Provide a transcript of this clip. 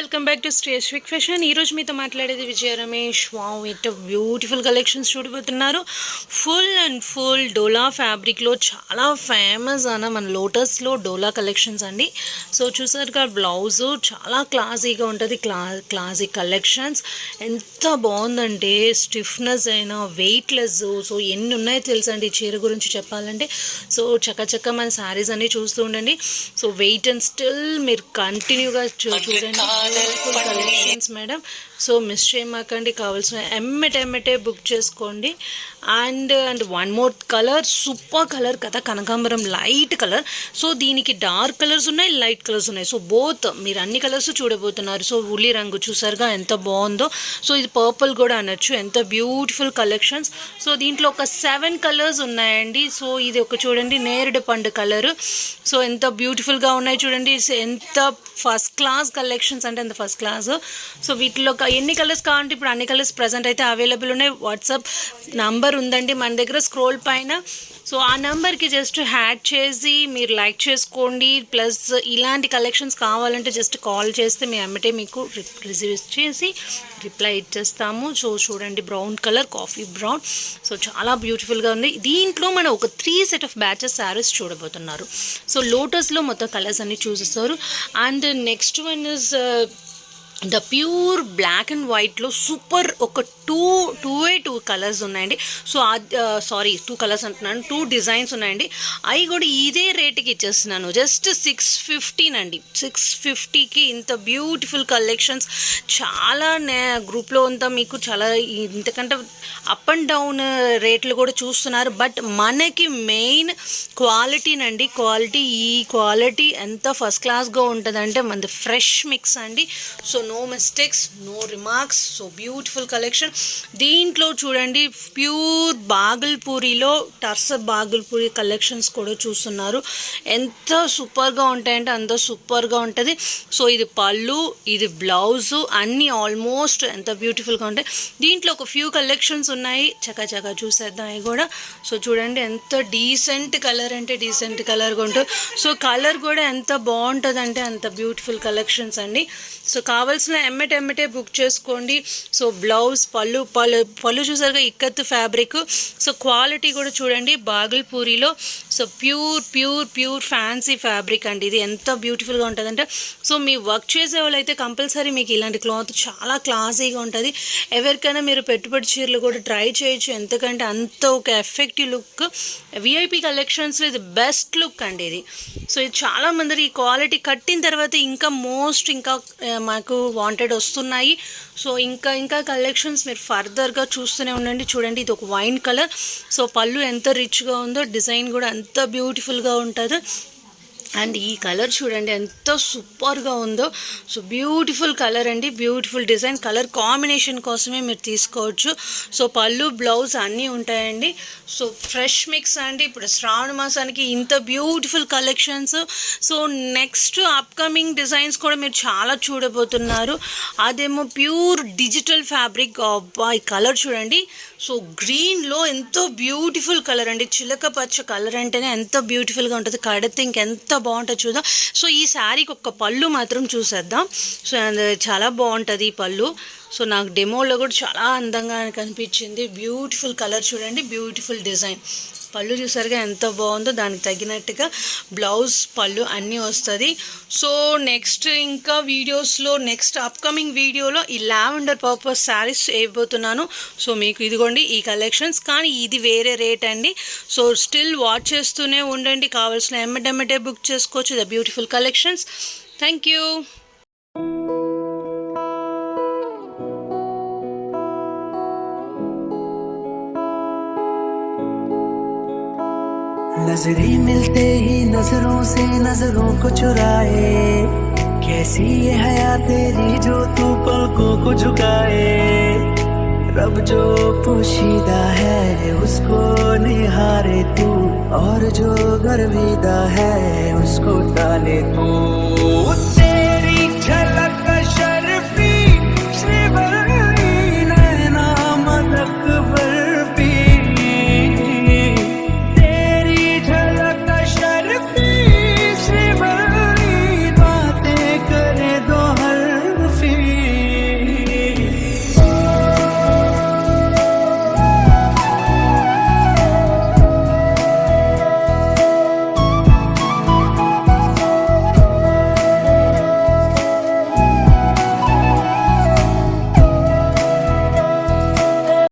Welcome back to Shreyasvik fashion. ఈరోజు మీతో మాట్లాడేది Vijaya Ramesh. Wow, it beautiful collections చూడబోతున్నారు. ఫుల్ అండ్ ఫుల్ డోలా ఫ్యాబ్రిక్లో చాలా ఫేమస్ అన్న మన లోటస్లో డోలా కలెక్షన్స్ అండి. సో చూసారుగా బ్లౌజు చాలా క్లాసీగా ఉంటుంది. క్లాసీ కలెక్షన్స్ ఎంత బాగుందంటే స్టిఫ్నెస్ అయినా వెయిట్లెస్. సో ఎన్ని ఉన్నాయో తెలుసండి చీర గురించి చెప్పాలంటే. సో చక్కచక్క మన శారీస్ అన్నీ చూస్తూ ఉండండి. సో వెయిట్ అండ్ స్టిల్ మీరు కంటిన్యూగా చూడండి. Collections madam. సో మిస్ చేయమాకండి. కావాల్సిన ఎమ్మటే బుక్ చేసుకోండి. And one more colour, super colour కదా, కనకాంబరం లైట్ కలర్. సో దీనికి డార్క్ కలర్స్ ఉన్నాయి, లైట్ కలర్స్ ఉన్నాయి. సో బోత్ మీరు అన్ని కలర్స్ చూడబోతున్నారు. సో ఉల్లి రంగు చూసారుగా ఎంత బాగుందో. సో ఇది పర్పుల్ కూడా అనొచ్చు. ఎంత బ్యూటిఫుల్ కలెక్షన్స్. సో దీంట్లో ఒక 7 కలర్స్ ఉన్నాయండి. సో ఇది ఒక చూడండి నేరేడు పండు కలరు. సో ఎంత బ్యూటిఫుల్గా ఉన్నాయి చూడండి. ఎంత ఫస్ట్ క్లాస్ కలెక్షన్స్ అంటే అంత ఫస్ట్ క్లాస్. సో వీటిలో ఎన్ని కలర్స్ కావాలంటే ఇప్పుడు అన్ని కలర్స్ ప్రజెంట్ అయితే అవైలబుల్ ఉన్నాయి. వాట్సాప్ నంబర్ ఉందండి మన దగ్గర స్క్రోల్ పైన. సో ఆ నెంబర్కి జస్ట్ హ్యాడ్ చేసి మీరు లైక్ చేసుకోండి. ప్లస్ ఇలాంటి కలెక్షన్స్ కావాలంటే జస్ట్ కాల్ చేస్తే మేము ఎమ్మటే మీకు రిసీవ్ చేసి రిప్లై ఇచ్చేస్తాము. సో చూడండి brown colour, coffee brown. So చాలా బ్యూటిఫుల్గా ఉంది. దీంట్లో మనం ఒక 3 సెట్ ఆఫ్ బ్యాచెస్ శారీస్ చూడబోతున్నారు. సో లోటస్లో మొత్తం కలర్స్ అన్ని చూసేస్తారు. And next one is the pure black and వైట్లో సూపర్ ఒక 2 కలర్స్ ఉన్నాయండి. సో సారీ 2 కలర్స్ అంటున్నాను, 2 డిజైన్స్ ఉన్నాయండి. అవి కూడా ఇదే రేట్కి ఇచ్చేస్తున్నాను. జస్ట్ 650 అండి. 650కి ఇంత బ్యూటిఫుల్ కలెక్షన్స్. చాలా గ్రూప్లో అంతా మీకు చాలా ఇంతకంటే అప్ అండ్ డౌన్ రేట్లు కూడా చూస్తున్నారు. బట్ మనకి మెయిన్ క్వాలిటీనండి. ఈ క్వాలిటీ ఎంత ఫస్ట్ క్లాస్గా ఉంటుందంటే మనది ఫ్రెష్ మిక్స్ అండి. So no mistakes, no remarks. So beautiful collection. దీంట్లో చూడండి ప్యూర్ బాగల్పూరిలో టర్సర్ బాగల్పూరి కలెక్షన్స్ కూడా చూస్తున్నారు. ఎంత సూపర్గా ఉంటాయంటే అంత సూపర్గా ఉంటుంది. సో ఇది పళ్ళు, ఇది బ్లౌజు, అన్నీ ఆల్మోస్ట్ ఎంత బ్యూటిఫుల్గా ఉంటాయి. దీంట్లో ఒక ఫ్యూ కలెక్షన్స్ ఉన్నాయి. చకా చూసేద్దాం అవి కూడా. సో చూడండి ఎంత డీసెంట్ కలర్ అంటే డీసెంట్ కలర్గా ఉంటుంది. సో కలర్ కూడా ఎంత బాగుంటుంది అంటే అంత బ్యూటిఫుల్ కలెక్షన్స్ అండి. సో కావాల్సిన ఎమ్మటే బుక్ చేసుకోండి. సో బ్లౌజ్, పళ్ళు చూసారుగా ఇక్కత్ ఫ్యాబ్రిక్. సో క్వాలిటీ కూడా చూడండి బాగల్పూరిలో. సో ప్యూర్ ఫ్యాన్సీ ఫ్యాబ్రిక్ అండి. ఇది ఎంత బ్యూటిఫుల్గా ఉంటుందంటే సో మీ వర్క్ చేసే వాళ్ళు అయితే కంపల్సరీ మీకు ఇలాంటి క్లాత్ చాలా క్లాసీగా ఉంటుంది. ఎవరికైనా మీరు పెట్టుబడి చీరలు కూడా ట్రై చేయొచ్చు. ఎందుకంటే అంత ఒక ఎఫెక్టివ్ లుక్. విఐపి కలెక్షన్స్లో ఇది బెస్ట్ లుక్ అండి ఇది. సో ఇది చాలామంది ఈ క్వాలిటీ కట్టిన తర్వాత ఇంకా మాకు వాంటెడ్ వస్తున్నాయి. సో ఇంకా కలెక్షన్స్ మీరు ఫర్దర్గా చూస్తూనే ఉండండి. చూడండి ఇది ఒక వైన్ కలర్. సో పళ్ళు ఎంత రిచ్గా ఉందో, డిజైన్ కూడా ఎంత బ్యూటిఫుల్గా ఉంటుంది. అండ్ ఈ కలర్ చూడండి ఎంత సూపర్గా ఉందో. సో బ్యూటిఫుల్ కలర్ అండి, బ్యూటిఫుల్ డిజైన్. కలర్ కాంబినేషన్ కోసమే మీరు తీసుకోవచ్చు. సో పళ్ళు, బ్లౌజ్ అన్నీ ఉంటాయండి. సో ఫ్రెష్ మిక్స్ అండి. ఇప్పుడు శ్రావణ మాసానికి ఇంత beautiful collections. So next upcoming designs కూడా మీరు చాలా చూడబోతున్నారు. అదేమో ప్యూర్ డిజిటల్ ఫ్యాబ్రిక్. ఈ కలర్ చూడండి. సో గ్రీన్లో ఎంతో బ్యూటిఫుల్ కలర్ అండి. చిలక పచ్చ కలర్ అంటేనే ఎంత బ్యూటిఫుల్గా ఉంటుంది. కడితే ఇంకెంత బాగుంటుంది చూద్దాం. సో ఈ శారీకి ఒక్క పళ్ళు మాత్రం చూసేద్దాం. సో చాలా బాగుంటుంది ఈ పళ్ళు. సో నాకు డెమోలో కూడా చాలా అందంగా కనిపించింది. బ్యూటిఫుల్ కలర్ చూడండి, బ్యూటిఫుల్ డిజైన్. పళ్ళు చూసారుగా ఎంత బాగుందో. దానికి తగినట్టుగా బ్లౌజ్, పళ్ళు అన్నీ వస్తుంది. సో నెక్స్ట్ ఇంకా వీడియోస్లో నెక్స్ట్ అప్కమింగ్ వీడియోలో ఈ లావెండర్ పర్పస్ శారీస్ వేయబోతున్నాను. సో మీకు ఇదిగోండి ఈ కలెక్షన్స్. కానీ ఇది వేరే రేట్ అండి. సో స్టిల్ వాచ్ చేస్తూనే ఉండండి. కావాల్సిన ఎమ్మటే బుక్ చేసుకోవచ్చు. The beautiful collections. Thank you. नजरें मिलते ही नजरों से नजरों को चुराए, कैसी ये हया तेरी जो तू पलकों को झुकाए। रब जो पोशीदा है उसको निहारे तू, और जो गर्विदा है उसको टाले तू।